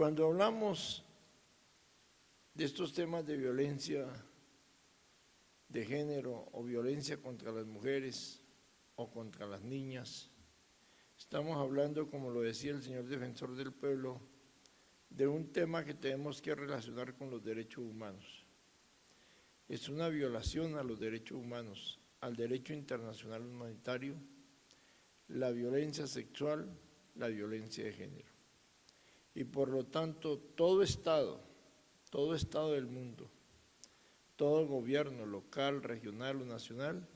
Cuando hablamos de estos temas de violencia de género o violencia contra las mujeres o contra las niñas, estamos hablando, como lo decía el señor defensor del pueblo, de un tema que tenemos que relacionar con los derechos humanos. Es una violación a los derechos humanos, al derecho internacional humanitario, la violencia sexual, la violencia de género. Y por lo tanto, todo Estado del mundo, todo gobierno local, regional o nacional,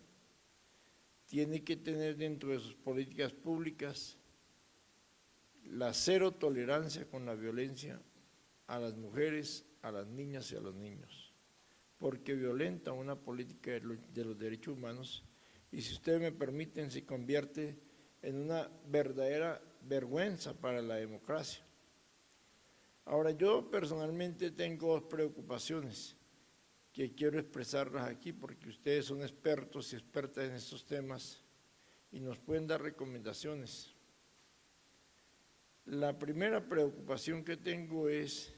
tiene que tener dentro de sus políticas públicas la cero tolerancia con la violencia a las mujeres, a las niñas y a los niños, porque violenta una política de los derechos humanos y, si ustedes me permiten, se convierte en una verdadera vergüenza para la democracia. Ahora, yo personalmente tengo dos preocupaciones que quiero expresarlas aquí porque ustedes son expertos y expertas en estos temas y nos pueden dar recomendaciones. La primera preocupación que tengo es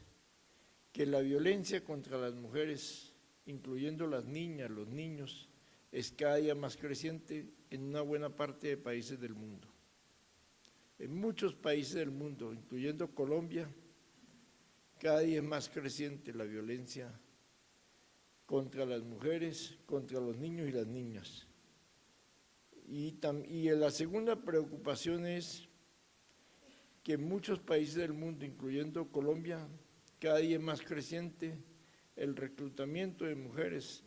que la violencia contra las mujeres, incluyendo las niñas, los niños, es cada día más creciente en una buena parte de países del mundo. En muchos países del mundo, incluyendo Colombia, cada día es más creciente la violencia contra las mujeres, contra los niños y las niñas. Y la segunda preocupación es que en muchos países del mundo, incluyendo Colombia, cada día es más creciente el reclutamiento de mujeres,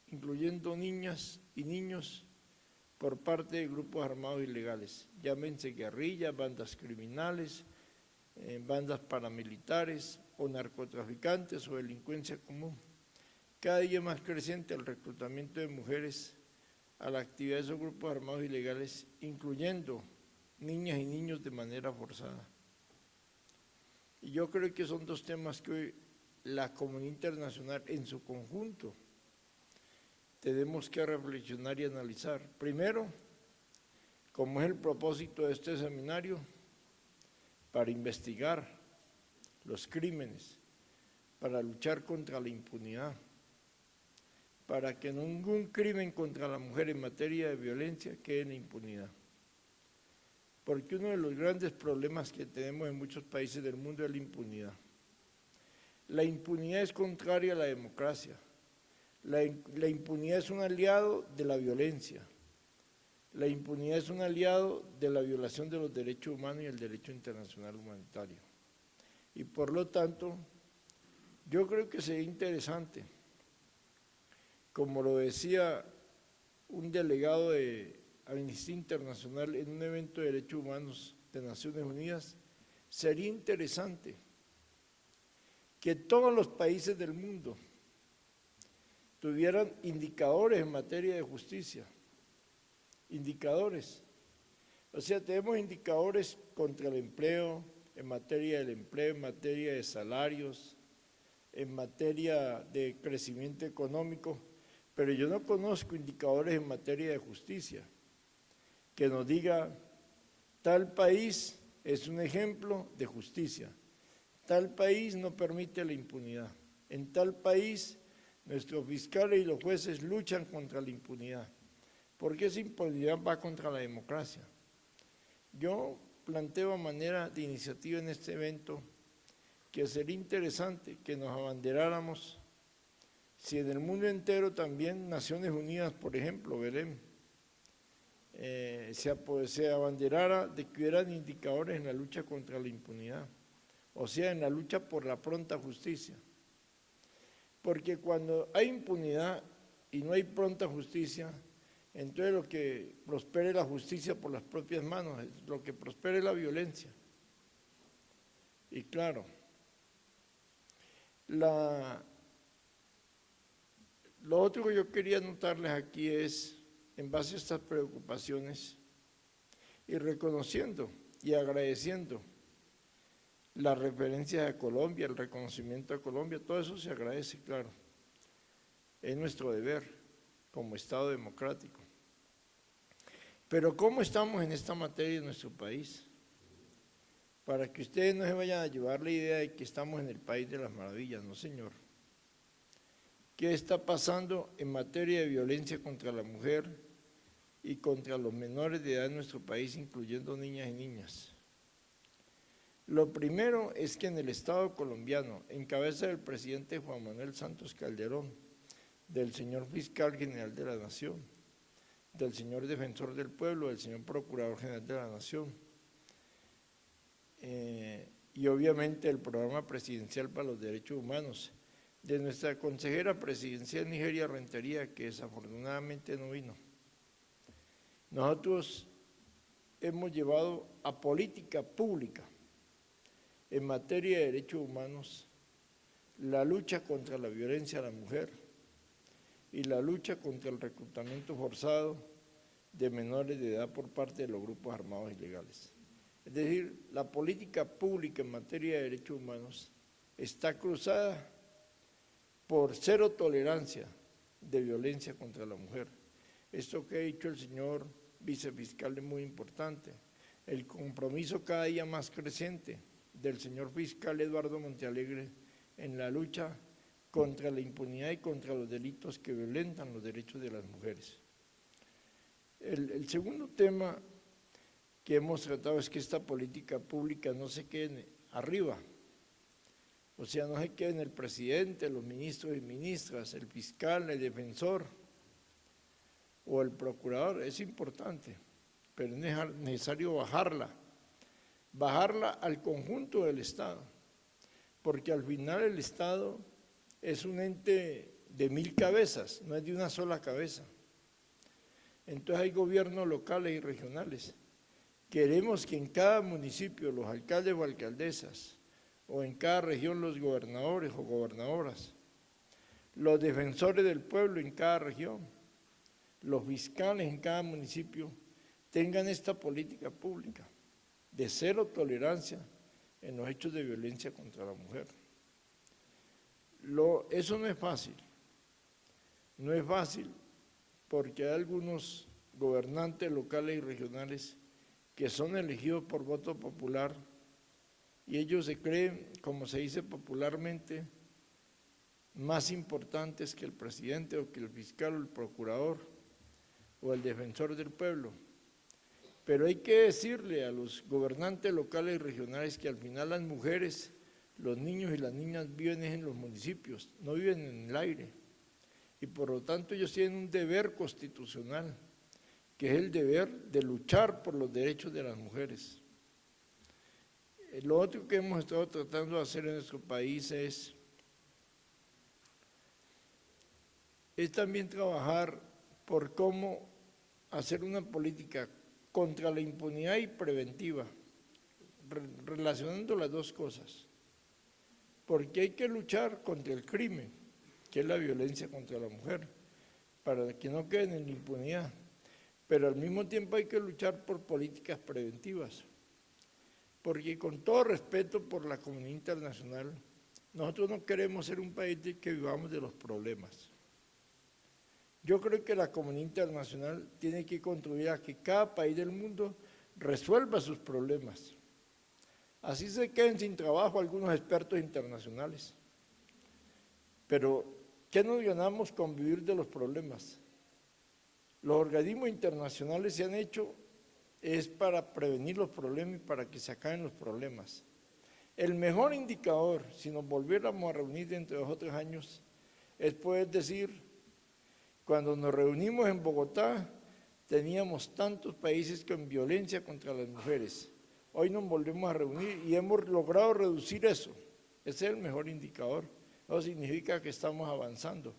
incluyendo niñas y niños, por parte de grupos armados ilegales, llámense guerrillas, bandas criminales, bandas paramilitares o narcotraficantes o delincuencia común. Cada día más creciente el reclutamiento de mujeres a la actividad de esos grupos armados ilegales, incluyendo niñas y niños de manera forzada. Y yo creo que son dos temas que hoy la comunidad internacional en su conjunto tenemos que reflexionar y analizar. Primero, como es el propósito de este seminario, para investigar los crímenes, para luchar contra la impunidad, para que ningún crimen contra la mujer en materia de violencia quede en impunidad. Porque uno de los grandes problemas que tenemos en muchos países del mundo es la impunidad. La impunidad es contraria a la democracia. La impunidad es un aliado de la violencia. La impunidad es un aliado de la violación de los derechos humanos y el derecho internacional humanitario. Y por lo tanto, yo creo que sería interesante, como lo decía un delegado de Amnistía Internacional en un evento de derechos humanos de Naciones Unidas, sería interesante que todos los países del mundo tuvieran indicadores en materia de justicia, indicadores. O sea, tenemos indicadores contra el empleo, en materia del empleo, en materia de salarios, en materia de crecimiento económico, pero yo no conozco indicadores en materia de justicia que nos diga tal país es un ejemplo de justicia, tal país no permite la impunidad, en tal país nuestros fiscales y los jueces luchan contra la impunidad, porque esa impunidad va contra la democracia. Yo planteo a manera de iniciativa en este evento que sería interesante que nos abanderáramos, si en el mundo entero también Naciones Unidas, por ejemplo, veremos, se abanderara de que hubieran indicadores en la lucha contra la impunidad, o sea, en la lucha por la pronta justicia. Porque cuando hay impunidad y no hay pronta justicia, entonces lo que prospere la justicia por las propias manos, lo que prospere la violencia. Y claro, lo otro que yo quería anotarles aquí es, en base a estas preocupaciones, y reconociendo y agradeciendo las referencias a Colombia, el reconocimiento a Colombia, todo eso se agradece, claro. Es nuestro deber como Estado democrático. Pero ¿cómo estamos en esta materia en nuestro país? para que ustedes no se vayan a llevar la idea de que estamos en el país de las maravillas, no señor. ¿Qué está pasando en materia de violencia contra la mujer y contra los menores de edad en nuestro país, incluyendo niñas y niñas? Lo primero es que en el Estado colombiano, en cabeza del presidente Juan Manuel Santos Calderón, del señor Fiscal General de la Nación, del señor Defensor del Pueblo, del señor Procurador General de la Nación, y obviamente el Programa Presidencial para los Derechos Humanos, de nuestra consejera presidencial Nigeria Rentería, que desafortunadamente no vino. Nosotros hemos llevado a política pública en materia de derechos humanos la lucha contra la violencia a la mujer y la lucha contra el reclutamiento forzado de menores de edad por parte de los grupos armados ilegales. Es decir, la política pública en materia de derechos humanos está cruzada por cero tolerancia de violencia contra la mujer. Esto que ha dicho el señor vicefiscal es muy importante. El compromiso cada día más creciente del señor fiscal Eduardo Montealegre en la lucha contra la impunidad y contra los delitos que violentan los derechos de las mujeres. El segundo tema que hemos tratado es que esta política pública no se quede arriba, o sea, no se quede en el presidente, los ministros y ministras, el fiscal, el defensor o el procurador. Es importante, pero es necesario bajarla al conjunto del Estado, porque al final el Estado es un ente de 1000 cabezas, no es de una sola cabeza. Entonces hay gobiernos locales y regionales. Queremos que en cada municipio los alcaldes o alcaldesas, o en cada región los gobernadores o gobernadoras, los defensores del pueblo en cada región, los fiscales en cada municipio, tengan esta política pública de cero tolerancia en los hechos de violencia contra la mujer. Eso no es fácil porque hay algunos gobernantes locales y regionales que son elegidos por voto popular y ellos se creen, como se dice popularmente, más importantes que el presidente o que el fiscal o el procurador o el defensor del pueblo. Pero hay que decirle a los gobernantes locales y regionales que al final las mujeres, los niños y las niñas viven en los municipios, no viven en el aire. Y por lo tanto ellos tienen un deber constitucional, que es el deber de luchar por los derechos de las mujeres. Lo otro que hemos estado tratando de hacer en nuestro país es también trabajar por cómo hacer una política contra la impunidad y preventiva, relacionando las dos cosas, porque hay que luchar contra el crimen, que es la violencia contra la mujer, para que no queden en la impunidad, pero al mismo tiempo hay que luchar por políticas preventivas, porque con todo respeto por la comunidad internacional, nosotros no queremos ser un país que vivamos de los problemas. Yo creo que la comunidad internacional tiene que contribuir a que cada país del mundo resuelva sus problemas. Así se queden sin trabajo algunos expertos internacionales. Pero, ¿qué nos ganamos con vivir de los problemas? Los organismos internacionales se han hecho es para prevenir los problemas y para que se acaben los problemas. El mejor indicador, si nos volviéramos a reunir dentro de 2 o 3 años, es poder decir, cuando nos reunimos en Bogotá, teníamos tantos países con violencia contra las mujeres. Hoy nos volvemos a reunir y hemos logrado reducir eso. Ese es el mejor indicador. No significa que estamos avanzando.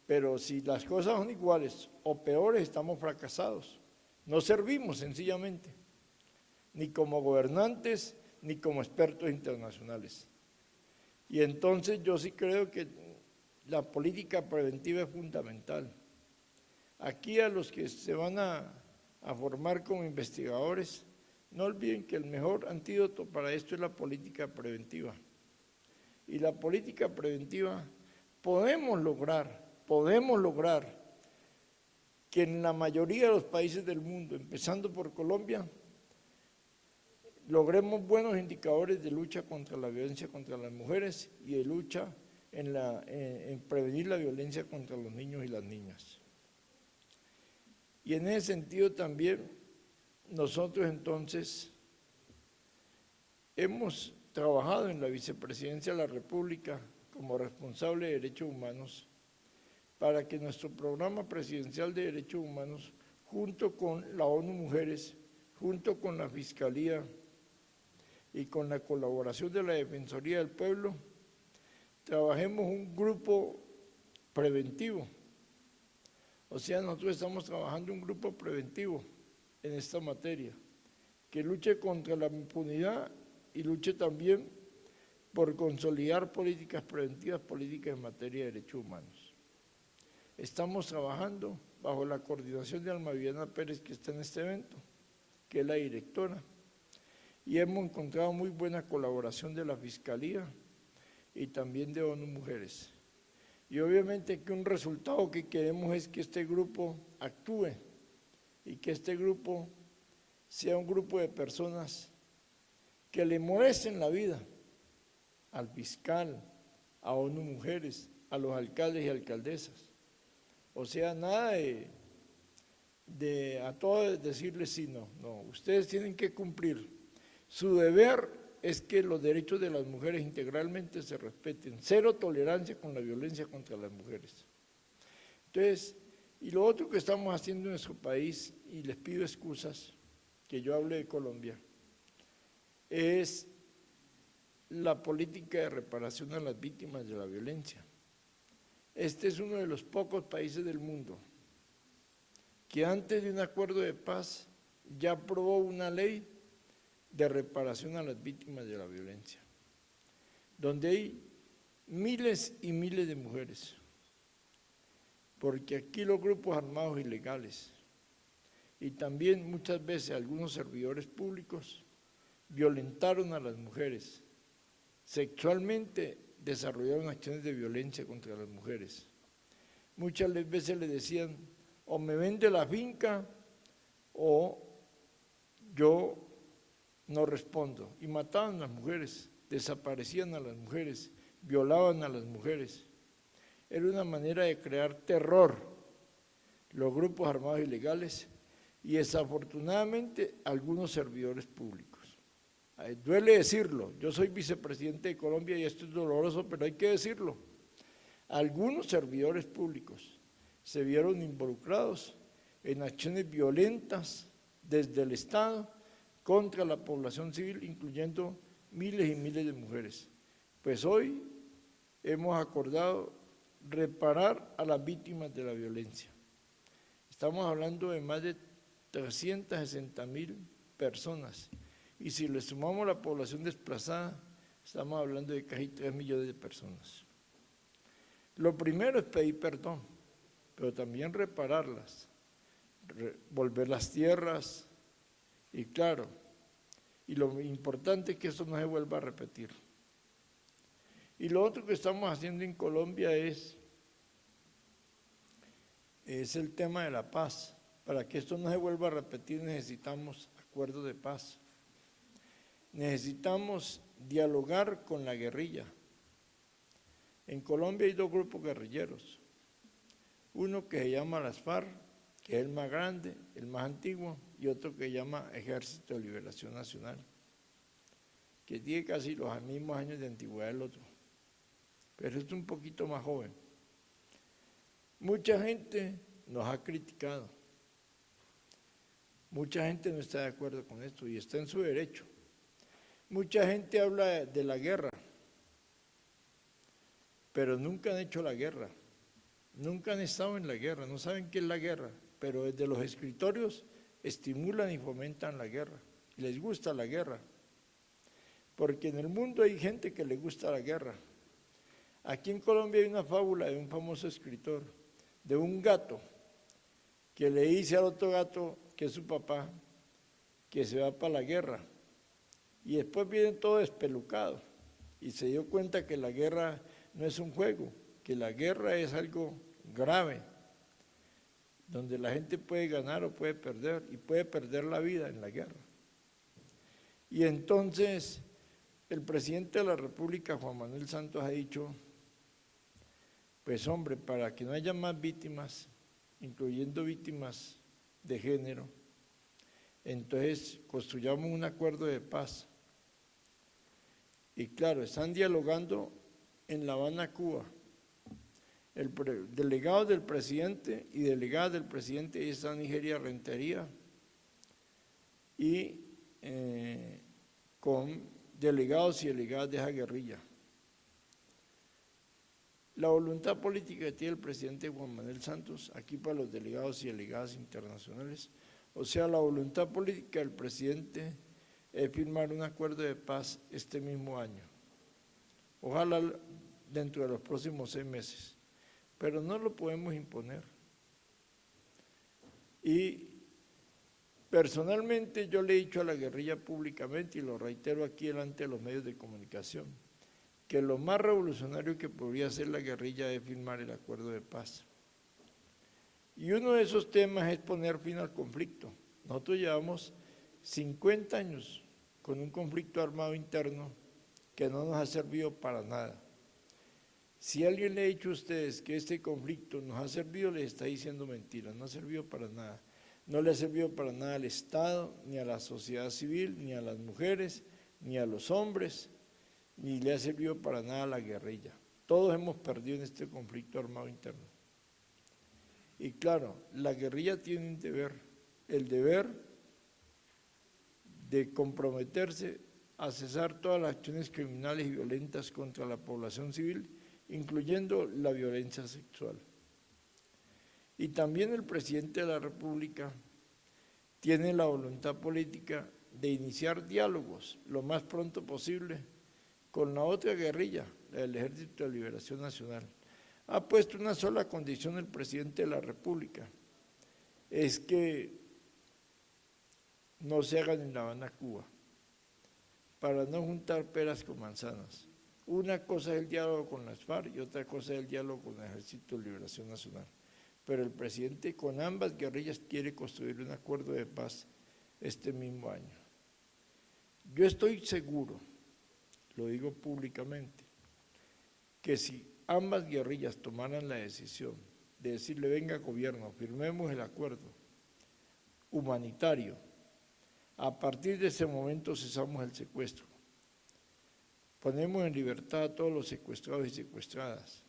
Pero si las cosas son iguales o peores, estamos fracasados. No servimos sencillamente, ni como gobernantes, ni como expertos internacionales. Y entonces yo sí creo que la política preventiva es fundamental. Aquí a los que se van a formar como investigadores, no olviden que el mejor antídoto para esto es la política preventiva. Y la política preventiva podemos lograr que en la mayoría de los países del mundo, empezando por Colombia, logremos buenos indicadores de lucha contra la violencia contra las mujeres y de lucha en prevenir la violencia contra los niños y las niñas. Y en ese sentido también nosotros entonces hemos trabajado en la Vicepresidencia de la República como responsable de Derechos Humanos para que nuestro programa presidencial de Derechos Humanos, junto con la ONU Mujeres, junto con la Fiscalía y con la colaboración de la Defensoría del Pueblo, trabajemos un grupo preventivo. O sea, nosotros estamos trabajando un grupo preventivo en esta materia, que luche contra la impunidad y luche también por consolidar políticas preventivas, políticas en materia de derechos humanos. Estamos trabajando bajo la coordinación de Alma Viviana Pérez, que está en este evento, que es la directora, y hemos encontrado muy buena colaboración de la Fiscalía y también de ONU Mujeres. Y obviamente que un resultado que queremos es que este grupo actúe y que este grupo sea un grupo de personas que le molesten la vida al fiscal, a ONU Mujeres, a los alcaldes y alcaldesas. O sea, nada de a todos decirles sí, no, ustedes tienen que cumplir. Su deber es que los derechos de las mujeres integralmente se respeten, cero tolerancia con la violencia contra las mujeres. Entonces, y lo otro que estamos haciendo en nuestro país, y les pido excusas que yo hable de Colombia, es la política de reparación a las víctimas de la violencia. Este es uno de los pocos países del mundo que antes de un acuerdo de paz ya aprobó una ley de reparación a las víctimas de la violencia, donde hay miles y miles de mujeres, porque aquí los grupos armados ilegales y también muchas veces algunos servidores públicos violentaron a las mujeres, sexualmente desarrollaron acciones de violencia contra las mujeres. Muchas veces les decían, o me vende la finca o yo no respondo, y mataban a las mujeres, desaparecían a las mujeres, violaban a las mujeres. Era una manera de crear terror, los grupos armados ilegales y desafortunadamente algunos servidores públicos. Duele decirlo, yo soy vicepresidente de Colombia y esto es doloroso, pero hay que decirlo. Algunos servidores públicos se vieron involucrados en acciones violentas desde el Estado contra la población civil, incluyendo miles y miles de mujeres. Pues hoy hemos acordado reparar a las víctimas de la violencia. Estamos hablando de más de 360.000 personas, y si le sumamos la población desplazada, estamos hablando de casi 3 millones de personas. Lo primero es pedir perdón, pero también repararlas, volver las tierras, y claro, y lo importante es que esto no se vuelva a repetir. Y lo otro que estamos haciendo en Colombia es el tema de la paz. Para que esto no se vuelva a repetir necesitamos acuerdos de paz. Necesitamos dialogar con la guerrilla. En Colombia hay dos grupos guerrilleros. Uno que se llama las FARC, que es el más grande, el más antiguo, y otro que se llama Ejército de Liberación Nacional, que tiene casi los mismos años de antigüedad del otro, pero es un poquito más joven. Mucha gente nos ha criticado, mucha gente no está de acuerdo con esto y está en su derecho. Mucha gente habla de la guerra, pero nunca han hecho la guerra, nunca han estado en la guerra, no saben qué es la guerra, pero desde los escritorios estimulan y fomentan la guerra, y les gusta la guerra, porque en el mundo hay gente que le gusta la guerra. Aquí en Colombia hay una fábula de un famoso escritor, de un gato, que le dice al otro gato, que es su papá, que se va para la guerra, y después viene todo despelucado, y se dio cuenta que la guerra no es un juego, que la guerra es algo grave, donde la gente puede ganar o puede perder, y puede perder la vida en la guerra. Y entonces el presidente de la República, Juan Manuel Santos, ha dicho, pues hombre, para que no haya más víctimas, incluyendo víctimas de género, entonces construyamos un acuerdo de paz. Y claro, están dialogando en La Habana, Cuba. El delegado del presidente y delegada del presidente está en Nigeria Rentería y con delegados y delegadas de esa guerrilla. La voluntad política que tiene el presidente Juan Manuel Santos, aquí para los delegados y delegadas internacionales, o sea, la voluntad política del presidente es firmar un acuerdo de paz este mismo año. Ojalá dentro de los próximos 6 meses, pero no lo podemos imponer. Y personalmente yo le he dicho a la guerrilla públicamente, y lo reitero aquí delante de los medios de comunicación, que lo más revolucionario que podría hacer la guerrilla es firmar el acuerdo de paz. Y uno de esos temas es poner fin al conflicto. Nosotros llevamos 50 años con un conflicto armado interno que no nos ha servido para nada. Si alguien le ha dicho a ustedes que este conflicto nos ha servido, les está diciendo mentiras, no ha servido para nada. No le ha servido para nada al Estado, ni a la sociedad civil, ni a las mujeres, ni a los hombres, ni le ha servido para nada a la guerrilla. Todos hemos perdido en este conflicto armado interno. Y claro, la guerrilla tiene un deber, el deber de comprometerse a cesar todas las acciones criminales y violentas contra la población civil, incluyendo la violencia sexual. Y también el presidente de la República tiene la voluntad política de iniciar diálogos lo más pronto posible con la otra guerrilla, la del Ejército de Liberación Nacional. Ha puesto una sola condición el presidente de la República, es que no se hagan en La Habana, Cuba, para no juntar peras con manzanas. Una cosa es el diálogo con las FARC y otra cosa es el diálogo con el Ejército de Liberación Nacional. Pero el presidente con ambas guerrillas quiere construir un acuerdo de paz este mismo año. Yo estoy seguro, lo digo públicamente, que si ambas guerrillas tomaran la decisión de decirle, venga gobierno, firmemos el acuerdo humanitario, a partir de ese momento cesamos el secuestro, ponemos en libertad a todos los secuestrados y secuestradas.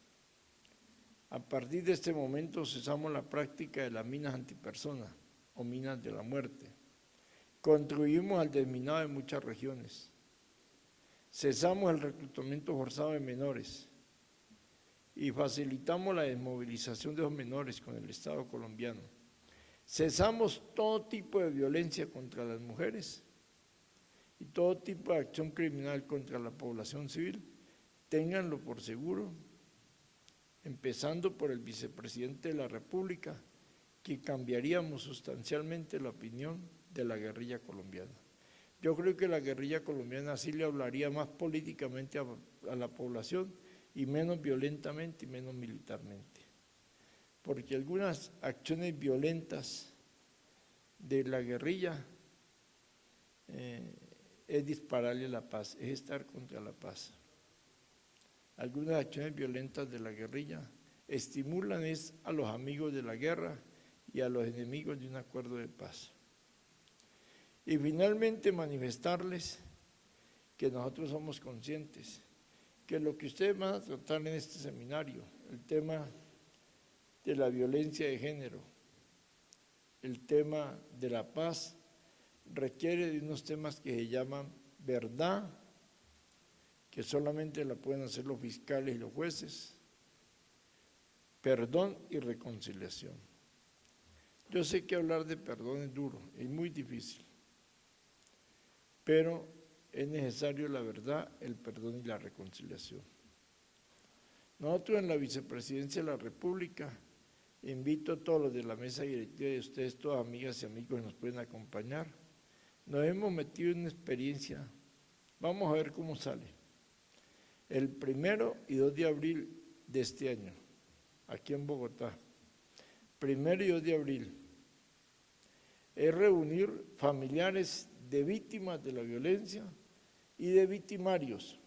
A partir de este momento cesamos la práctica de las minas antipersona o minas de la muerte. Contribuimos al desminado de muchas regiones. Cesamos el reclutamiento forzado de menores y facilitamos la desmovilización de los menores con el Estado colombiano. Cesamos todo tipo de violencia contra las mujeres y todo tipo de acción criminal contra la población civil. Ténganlo por seguro, empezando por el vicepresidente de la República, que cambiaríamos sustancialmente la opinión de la guerrilla colombiana. Yo creo que la guerrilla colombiana sí le hablaría más políticamente a la población y menos violentamente y menos militarmente. Porque algunas acciones violentas de la guerrilla es dispararle la paz, es estar contra la paz. Algunas acciones violentas de la guerrilla estimulan a los amigos de la guerra y a los enemigos de un acuerdo de paz. Y finalmente manifestarles que nosotros somos conscientes que lo que ustedes van a tratar en este seminario, el tema de la violencia de género, el tema de la paz, requiere de unos temas que se llaman verdad, que solamente la pueden hacer los fiscales y los jueces, perdón y reconciliación. Yo sé que hablar de perdón es duro, es muy difícil, pero es necesario la verdad, el perdón y la reconciliación. Nosotros en la Vicepresidencia de la República, invito a todos los de la mesa directiva y ustedes, todas amigas y amigos que nos pueden acompañar, nos hemos metido en una experiencia, vamos a ver cómo sale. El 1 y 2 de abril de este año, aquí en Bogotá, 1 y 2 de abril, es reunir familiares de víctimas de la violencia y de victimarios,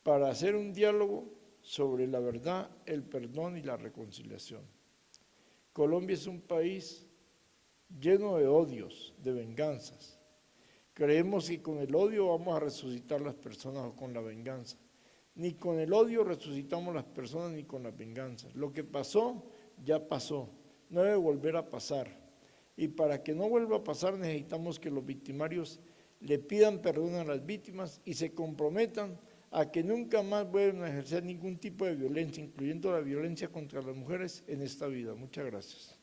para hacer un diálogo sobre la verdad, el perdón y la reconciliación. Colombia es un país lleno de odios, de venganzas. Creemos que con el odio vamos a resucitar las personas o con la venganza. Ni con el odio resucitamos las personas ni con las venganzas. Lo que pasó, ya pasó. No debe volver a pasar. Y para que no vuelva a pasar necesitamos que los victimarios le pidan perdón a las víctimas y se comprometan a que nunca más vuelvan a ejercer ningún tipo de violencia, incluyendo la violencia contra las mujeres en esta vida. Muchas gracias.